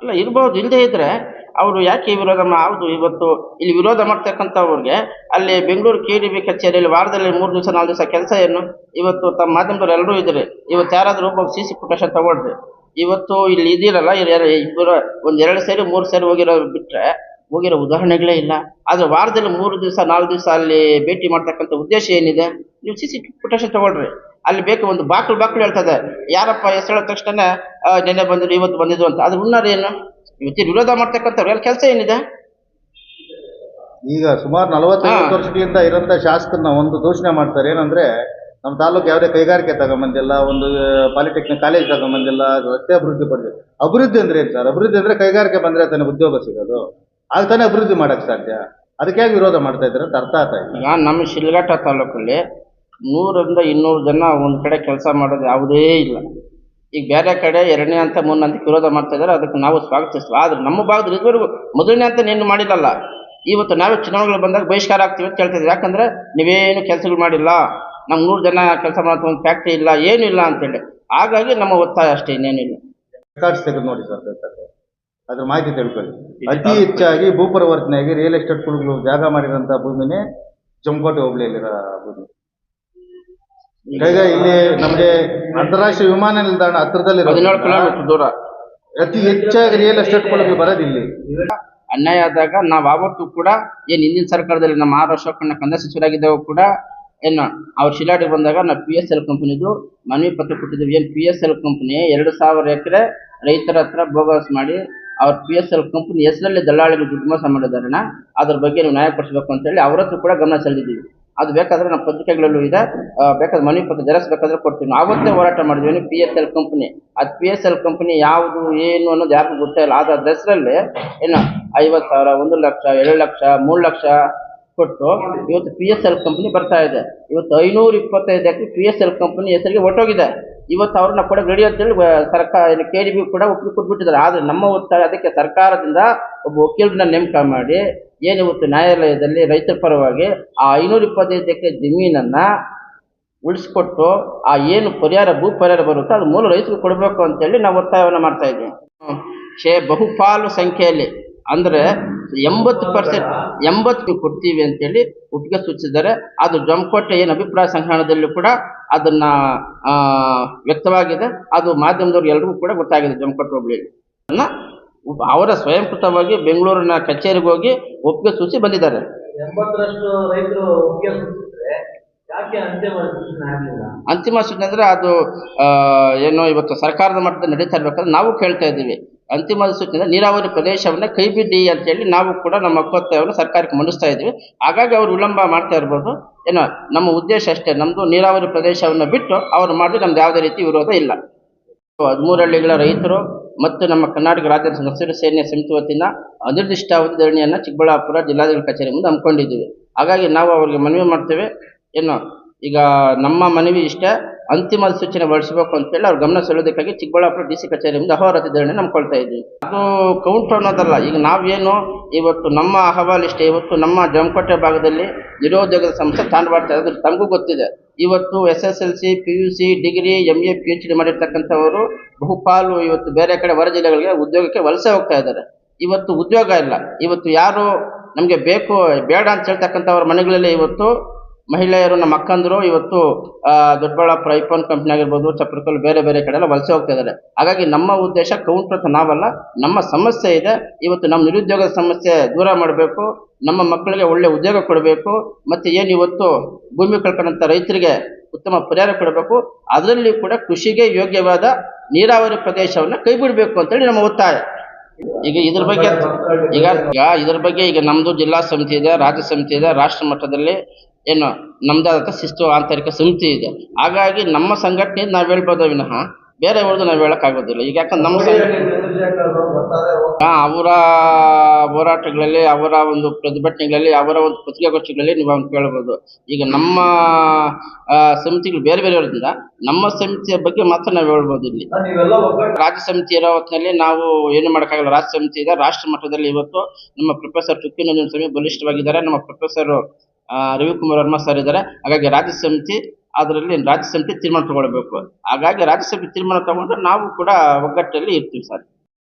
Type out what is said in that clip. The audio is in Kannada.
ಅಲ್ಲ ಇರ್ಬೋದು, ಇಲ್ಲದೆ ಇದ್ರೆ ಅವರು ಯಾಕೆ ವಿರೋಧ ಹೌದು ಇವತ್ತು ಇಲ್ಲಿ ವಿರೋಧ ಮಾಡ್ತಕ್ಕಂಥವ್ರಿಗೆ ಅಲ್ಲಿ ಬೆಂಗಳೂರು KDB ಕಚೇರಿಯಲ್ಲಿ ವಾರದಲ್ಲಿ 3 ದಿವಸ 4 ದಿವಸ ಕೆಲಸ ಏನು? ಇವತ್ತು ತಮ್ಮ ಮಾಧ್ಯಮದವ್ರು ಎಲ್ಲರೂ ಇದ್ದಾರೆ. ಇವತ್ತು ಯಾರಾದರೂ ಒಬ್ಬ CC ಫುಟೇಜ್ ತಗೊಳ್ರಿ. ಇವತ್ತು ಇಲ್ಲಿ ಇದಿರಲ್ಲ ಇಬ್ಬರು ಒಂದ್ 2 ಸೇರಿ 3 ಸೇರಿ ಹೋಗಿರೋ ಬಿಟ್ರೆ ಹೋಗಿರೋ ಉದಾಹರಣೆಗಳೇ ಇಲ್ಲ. ಆದ್ರೆ ವಾರದಲ್ಲಿ 3 ದಿವಸ 4 ದಿವಸ ಅಲ್ಲಿ ಭೇಟಿ ಮಾಡ್ತಕ್ಕಂಥ ಉದ್ದೇಶ ಏನಿದೆ? ನೀವು CC ಫುಟೇಜ್ ತಗೊಳ್ರಿ. ಅಲ್ಲಿ ಬೇಕು ಒಂದು ಬಾಕ್ಲು ಹೇಳ್ತದೆ, ಯಾರಪ್ಪ ಹೆಸರು ಹೇಳಿದ ತಕ್ಷಣ ನೆನ್ನೆ ಬಂದಿದ್ರು ಇವತ್ತು ಬಂದಿದ್ರು ಅಂತ. ಅದ್ರ ಹುನ್ನಾರ ಏನು? ಇವತ್ತು ವಿರೋಧ ಮಾಡ್ತಕ್ಕಂಥವ್ರು ಎಲ್ಲ ಕೆಲಸ ಏನಿದೆ? ಈಗ ಸುಮಾರು 45 ವರ್ಷಗಳಿಂದ ಇರೋಂಥ ಶಾಸಕರನ್ನ ಒಂದು ದೂಷಣೆ ಮಾಡ್ತಾರೆ. ಏನಂದ್ರೆ ನಮ್ಮ ತಾಲೂಕು ಯಾವುದೇ ಕೈಗಾರಿಕೆ ತಗೊಂಬಂದಿಲ್ಲ, ಒಂದು ಪಾಲಿಟೆಕ್ನಿಕ್ ಕಾಲೇಜ್ ತಗೊಂಬಂದಿಲ್ಲ, ರಸ್ತೆ ಅಭಿವೃದ್ಧಿ ಪಡಿದೆ. ಅಭಿವೃದ್ಧಿ ಅಂದ್ರೆ ಏನು ಸರ್? ಅಭಿವೃದ್ಧಿ ಅಂದ್ರೆ ಕೈಗಾರಿಕೆ ಬಂದ್ರೆ ತಾನೇ ಉದ್ಯೋಗ ಸಿಗೋದು, ಆಗ ತಾನೇ ಅಭಿವೃದ್ಧಿ ಮಾಡಕ್ ಸಾಧ್ಯ. ಅದಕ್ಕೆ ವಿರೋಧ ಮಾಡ್ತಾ ಇದ್ದಾರೆ ಅಂತ ಅರ್ಥ ಆಗ್ತಾ ಇದೆ. ಈಗ ನಮ್ಮ ಶಿಲ್ಘಟ್ಟ ತಾಲೂಕಲ್ಲಿ 100 ರಿಂದ 200 ಜನ ಒಂದ್ ಕಡೆ ಕೆಲಸ ಮಾಡೋದು ಯಾವುದೇ ಇಲ್ಲ. ಈಗ ಬೇರೆ ಕಡೆ 2ನೇ ಹಂತ 3ನೇ ಹಂತಕ್ಕೆ ವಿರೋಧ ಮಾಡ್ತಾ ಇದ್ದಾರೆ, ಅದಕ್ಕೆ ನಾವು ಸ್ವಾಗತಿಸ್ತೀವಿ. ಆದ್ರೆ ನಮ್ಮ ಭಾಗದಲ್ಲಿ ಇದುವರೆಗೂ 1ನೇ ಹಂತ ಏನು ಮಾಡಿಲ್ಲಲ್ಲ. ಇವತ್ತು ನಾವೇ ಚುನಾವಣೆಗಳು ಬಂದಾಗ ಬಹಿಷ್ಕಾರ ಆಗ್ತೀವಿ ಅಂತ ಹೇಳ್ತಿದ್ವಿ. ಯಾಕಂದ್ರೆ ನೀವೇನು ಕೆಲಸಗಳು ಮಾಡಿಲ್ಲ, ನಮ್ 100 ಜನ ಕೆಲಸ ಮಾಡೋ ಒಂದು ಫ್ಯಾಕ್ಟ್ರಿ ಇಲ್ಲ, ಏನೂ ಇಲ್ಲ ಅಂತೇಳಿ. ಹಾಗಾಗಿ ನಮ್ಮ ಒತ್ತಾಯ ಅಷ್ಟೇ, ಇನ್ನೇನಿಲ್ಲ. ರೆಕಾರ್ಡ್ಸ್ ತೆಗೆದು ನೋಡಿ ಸರ್, ಬೇಕಾದ್ರೆ ಅದ್ರ ಮಾಹಿತಿ ತಿಳ್ಕೊಳ್ಳಿ. ಅತಿ ಹೆಚ್ಚಾಗಿ ಭೂಪರಿವರ್ತನೆಯಾಗಿ ರಿಯಲ್ ಎಸ್ಟೇಟ್ ಕುಳುಗಳು ಜಾಗ ಮಾಡಿರೋಂಥ ಭೂಮಿನೇ ಜಮಕೋಟೆ ಹೋಬಳಿಯಲ್ಲಿರೋ ಭೂಮಿ. ಈಗ ಇಲ್ಲಿ ನಮಗೆ ಅಂತಾರಾಷ್ಟ್ರೀಯ ವಿಮಾನ ನಿಲ್ದಾಣ ಹತ್ರದಲ್ಲಿ 17 ಕಿಲೋಮೀಟರ್ ದೂರ ಅತಿ ಹೆಚ್ಚಾಗಿ ರಿಯಲ್ ಎಸ್ಟೇಟ್ ಕುಳುಗಳು ಬರೋದಿಲ್ಲಿ. ಅನ್ಯಾಯ ಆದಾಗ ನಾವು ಆವತ್ತು ಕೂಡ ಏನು ಹಿಂದಿನ ಸರ್ಕಾರದಲ್ಲಿ ನಮ್ಮ ಆರ್ ಅಶೋಕಣ್ಣ ಕಂದಾಯ ಸಚಿವರಾಗಿದ್ದಾಗ ಕೂಡ ಏನು ಅವ್ರ ಶಿಲಾಡಿ ಬಂದಾಗ ನಾವು PSL ಕಂಪನಿದು ಮನವಿ ಪತ್ರ ಕೊಟ್ಟಿದ್ದೀವಿ. ಏನು PSL ಕಂಪನಿ 2,000 ಎಕರೆ ರೈತರ ಹತ್ರ ಬೋಗಸ್ ಮಾಡಿ ಅವ್ರ PSL ಕಂಪನಿ ಹೆಸರಲ್ಲಿ ದಲ್ಲಾಳಿಗಳು ದುಡ್ಡು ಮೋಸ ಮಾಡಿದಾರಣ, ಅದ್ರ ಬಗ್ಗೆ ನೀವು ನ್ಯಾಯ ಕೊಡಿಸ್ಬೇಕು ಅಂತೇಳಿ ಅವ್ರ ಹತ್ರ ಕೂಡ ಗಮನ ಸೆಳೆದಿದ್ದೀವಿ. ಅದು ಬೇಕಾದ್ರೆ ನಮ್ಮ ಪತ್ರಿಕೆಗಳಲ್ಲೂ ಇದೆ, ಬೇಕಾದ್ರೆ ಮನವಿ ಪತ್ರ ಜೆರಾಕ್ಸ್ ಬೇಕಾದ್ರೆ ಕೊಡ್ತೀವಿ. ನಾವು ಅವತ್ತೇ ಹೋರಾಟ ಮಾಡಿದ್ವಿ. PSL ಕಂಪನಿ ಅದು PSL ಕಂಪನಿ ಯಾವುದು ಏನು ಅನ್ನೋದು ಯಾರಿಗೂ ಗೊತ್ತೇ ಇಲ್ಲ. ಅದ್ರ ಹೆಸರಲ್ಲಿ ಏನು 50,000, 1 ಲಕ್ಷ, 2 ಲಕ್ಷ, 3 ಲಕ್ಷ ಕೊಟ್ಟು ಇವತ್ತು PSL ಕಂಪನಿ ಬರ್ತಾ ಇದೆ. ಇವತ್ತು 525 ಎಕರೆ PSL ಕಂಪನಿ ಹೆಸರಿಗೆ ಹೊರಟೋಗಿದೆ. ಇವತ್ತು ಅವ್ರನ್ನ ಕೂಡ ರೆಡಿ ಅಂತೇಳಿ ಸರ್ಕಾರ KDB ಕೂಡ ಒಪ್ಪಿಗೆ ಕೊಟ್ಬಿಟ್ಟಿದ್ದಾರೆ. ಆದ್ರೆ ನಮ್ಮ ಒತ್ತಾಯ ಅದಕ್ಕೆ ಸರ್ಕಾರದಿಂದ ಒಬ್ಬ ವಕೀಲರನ್ನ ನೇಮಕ ಮಾಡಿ ಏನು ಇವತ್ತು ನ್ಯಾಯಾಲಯದಲ್ಲಿ ರೈತರ ಪರವಾಗಿ ಆ 525 ಎಕರೆ ಜಮೀನನ್ನ ಉಳಿಸ್ಕೊಟ್ಟು ಆ ಏನು ಭೂ ಪರಿಹಾರ ಬರುತ್ತೋ ಅದು ಮೂಲ ರೈತರಿಗೆ ಕೊಡಬೇಕು ಅಂತೇಳಿ ನಾವು ಒತ್ತಾಯವನ್ನು ಮಾಡ್ತಾ ಇದ್ದೀವಿ. ಬಹುಪಾಲು ಸಂಖ್ಯೆಯಲ್ಲಿ ಅಂದ್ರೆ 80% ಕೊಡ್ತೀವಿ ಅಂತೇಳಿ ಒಪ್ಪಿಗೆ ಸೂಚಿಸಿದ್ದಾರೆ. ಅದು ಜಮಕೋಟೆ ಏನು ಅಭಿಪ್ರಾಯ ಸಂಗ್ರಹಣದಲ್ಲೂ ಕೂಡ ಅದನ್ನ ವ್ಯಕ್ತವಾಗಿದೆ. ಅದು ಮಾಧ್ಯಮದವ್ರಿಗೆ ಎಲ್ರಿಗೂ ಕೂಡ ಗೊತ್ತಾಗಿದೆ. ಜಮಕೋಟೆ ಹೋಬಳಿಯಲ್ಲಿ ಅವರ ಸ್ವಯಂಕೃತವಾಗಿ ಬೆಂಗಳೂರಿನ ಕಚೇರಿಗೆ ಹೋಗಿ ಒಪ್ಪಿಗೆ ಸೂಚಿ ಬಂದಿದ್ದಾರೆ. 80% ರೈತರು ಒಪ್ಪಿಗೆ ಸೂಚಿಸಿದ್ರೆ ಯಾಕೆ ಅಂತಿಮ ಸೂಚನೆ ಅಂದ್ರೆ ಅದು ಏನೋ ಇವತ್ತು ಸರ್ಕಾರದ ಮಟ್ಟದಲ್ಲಿ ನಡೀತಾ ಇರ್ಬೇಕಾದ್ರೆ ನಾವು ಕೇಳ್ತಾ ಇದ್ದೀವಿ. ಅಂತಿಮ ಸೂಚನೆ ನೀರಾವರಿ ಪ್ರದೇಶವನ್ನ ಕೈ ಬಿಡಿ ಅಂತ ಹೇಳಿ ನಾವು ಕೂಡ ನಮ್ಮ ಒತ್ತಾಯವನ್ನು ಸರ್ಕಾರಕ್ಕೆ ಮಂಡಿಸ್ತಾ ಇದ್ದೀವಿ. ಹಾಗಾಗಿ ಅವರು ವಿಳಂಬ ಮಾಡ್ತಾ ಇರ್ಬೋದು. ಏನೋ ನಮ್ಮ ಉದ್ದೇಶ ಅಷ್ಟೇ, ನಮ್ದು ನೀರಾವರಿ ಪ್ರದೇಶವನ್ನ ಬಿಟ್ಟು ಅವ್ರು ಮಾಡಿ ನಮ್ದು ಯಾವುದೇ ರೀತಿ ವಿರೋಧ ಇಲ್ಲ. 13 ಹಳ್ಳಿಗಳ ರೈತರು ಮತ್ತು ನಮ್ಮ ಕರ್ನಾಟಕ ರಾಜ್ಯ ಹಸಿರು ಸೇನೆ ಸಮಿತಿ ವತಿಯಿಂದ ಅನಿರ್ದಿಷ್ಟಾವಧಿ ಧರಣಿಯನ್ನ ಚಿಕ್ಕಬಳ್ಳಾಪುರ ಜಿಲ್ಲಾಧಿಕಾರಿ ಕಚೇರಿ ಮುಂದೆ ಹಮ್ಮಿಕೊಂಡಿದ್ದೀವಿ. ಹಾಗಾಗಿ ನಾವು ಅವರಿಗೆ ಮನವಿ ಮಾಡ್ತೇವೆ. ಏನು ಈಗ ನಮ್ಮ ಮನವಿ ಇಷ್ಟೇ, ಅಂತಿಮ ಸೂಚನೆ ಹೊರಡಿಸಬೇಕು ಅಂತೇಳಿ ಅವ್ರ ಗಮನ ಸೆಳೆಯೋದಕ್ಕಾಗಿ ಚಿಕ್ಕಬಳ್ಳಾಪುರ DC ಕಚೇರಿ ಮುಂದೆ ಅಹೋರಾತ್ರಿ ಧರಣಿ ನಂಬ್ಕೊಳ್ತಾ ಇದ್ದೀವಿ. ಅದು ಕೌಂಟರ್ ಅನ್ನೋದಲ್ಲ. ಈಗ ನಾವೇನು ಇವತ್ತು ನಮ್ಮ ಅಹವಾಲು ಇಷ್ಟೇ. ಇವತ್ತು ನಮ್ಮ ಜಮಕೋಟೆ ಭಾಗದಲ್ಲಿ ನಿರುದ್ಯೋಗದ ಸಮಸ್ಯೆ ತಾಂಡವಾಡ್ತಾ ಇರೋದು ತಮಗೂ ಗೊತ್ತಿದೆ. ಇವತ್ತು SSLC, PUC, degree, MA, PhD ಮಾಡಿರ್ತಕ್ಕಂಥವರು ಬಹುಪಾಲು ಇವತ್ತು ಬೇರೆ ಕಡೆ ಹೊರ ಜಿಲ್ಲೆಗಳಿಗೆ ಉದ್ಯೋಗಕ್ಕೆ ವಲಸೆ ಹೋಗ್ತಾ ಇದ್ದಾರೆ. ಇವತ್ತು ಉದ್ಯೋಗ ಇಲ್ಲ. ಇವತ್ತು ಯಾರು ನಮಗೆ ಬೇಕು ಬೇಡ ಅಂತ ಹೇಳ್ತಕ್ಕಂಥವ್ರ ಮನೆಗಳಲ್ಲಿ ಇವತ್ತು ಮಹಿಳೆಯರು, ನಮ್ಮ ಅಕ್ಕಂದರು ಇವತ್ತು ದೊಡ್ಡಬಳ್ಳಾಪುರ ಐಫೋನ್ ಕಂಪ್ನಿ ಆಗಿರ್ಬೋದು, ಚಪ್ರಕಲ್ ಬೇರೆ ಬೇರೆ ಕಡೆ ಎಲ್ಲ ವಲಸೆ ಹೋಗ್ತಾ ಇದ್ದಾರೆ. ಹಾಗಾಗಿ ನಮ್ಮ ಉದ್ದೇಶ ಕೌಂಟರ್ ಅಂತ ನಾವಲ್ಲ, ನಮ್ಮ ಸಮಸ್ಯೆ ಇದೆ. ಇವತ್ತು ನಮ್ಮ ನಿರುದ್ಯೋಗದ ಸಮಸ್ಯೆ ದೂರ ಮಾಡಬೇಕು, ನಮ್ಮ ಮಕ್ಕಳಿಗೆ ಒಳ್ಳೆ ಉದ್ಯೋಗ ಕೊಡಬೇಕು, ಮತ್ತೆ ಏನು ಇವತ್ತು ಭೂಮಿ ಕಳ್ಕೊಂಡಂಥ ರೈತರಿಗೆ ಉತ್ತಮ ಪರಿಹಾರ ಕೊಡಬೇಕು. ಅದರಲ್ಲಿ ಕೂಡ ಕೃಷಿಗೆ ಯೋಗ್ಯವಾದ ನೀರಾವರಿ ಪ್ರದೇಶವನ್ನು ಕೈ ಬಿಡಬೇಕು ಅಂತೇಳಿ ನಮ್ಮ ಒತ್ತಾಯ. ಈಗ ಇದ್ರ ಬಗ್ಗೆ ಈಗ ನಮ್ದು ಜಿಲ್ಲಾ ಸಮಿತಿ ಇದೆ, ರಾಜ್ಯ ಸಮಿತಿ ಇದೆ, ರಾಷ್ಟ್ರ ಮಟ್ಟದಲ್ಲಿ ಏನು ನಮ್ದಾದಂಥ ಶಿಸ್ತು ಆಂತರಿಕ ಸಮಿತಿ ಇದೆ. ಹಾಗಾಗಿ ನಮ್ಮ ಸಂಘಟನೆ ನಾವು ಹೇಳ್ಬೋದು ವಿನಃ ಬೇರೆ ಅವ್ರದ್ದು ನಾವು ಹೇಳೋಕ್ಕಾಗೋದಿಲ್ಲ. ಈಗ ಯಾಕಂದ್ರೆ ನಮ್ಮ ಅವರ ಹೋರಾಟಗಳಲ್ಲಿ, ಅವರ ಒಂದು ಪ್ರತಿಭಟನೆಗಳಲ್ಲಿ, ಅವರ ಒಂದು ಪತ್ರಿಕಾಗೋಷ್ಠಿಗಳಲ್ಲಿ ನೀವು ಅವ್ನು ಕೇಳ್ಬೋದು. ಈಗ ನಮ್ಮ ಸಮಿತಿಗಳು ಬೇರೆ ಬೇರೆ ಇರೋದ್ರಿಂದ ನಮ್ಮ ಸಮಿತಿಯ ಬಗ್ಗೆ ಮಾತ್ರ ನಾವು ಹೇಳ್ಬೋದು. ಇಲ್ಲಿ ರಾಜ್ಯ ಸಮಿತಿ ಇರೋ ಹೊತ್ತಿನಲ್ಲಿ ನಾವು ಏನು ಮಾಡೋಕ್ಕಾಗಲ್ಲ. ರಾಜ್ಯ ಸಮಿತಿ ಇದೆ. ರಾಷ್ಟ್ರ ಮಟ್ಟದಲ್ಲಿ ಇವತ್ತು ನಮ್ಮ ಪ್ರೊಫೆಸರ್ ಚುಕ್ಕಿನಂಜನ ಸ್ವಾಮಿ ಬಲಿಷ್ಠವಾಗಿದ್ದಾರೆ. ನಮ್ಮ ಪ್ರೊಫೆಸರ್ ರವಿಕುಮಾರ್ ವರ್ಮಾ ಸರ್ ಇದ್ದಾರೆ. ಹಾಗಾಗಿ ರಾಜ್ಯ ಸಮಿತಿ ತೀರ್ಮಾನ ತಗೊಳ್ಬೇಕು. ಹಾಗಾಗಿ ರಾಜ್ಯ ಸಮಿತಿ ತೀರ್ಮಾನ ತಗೊಂಡ್ರೆ ನಾವು ಕೂಡ ಒಗ್ಗಟ್ಟಲ್ಲಿ ಇರ್ತೀವಿ ಸರ್.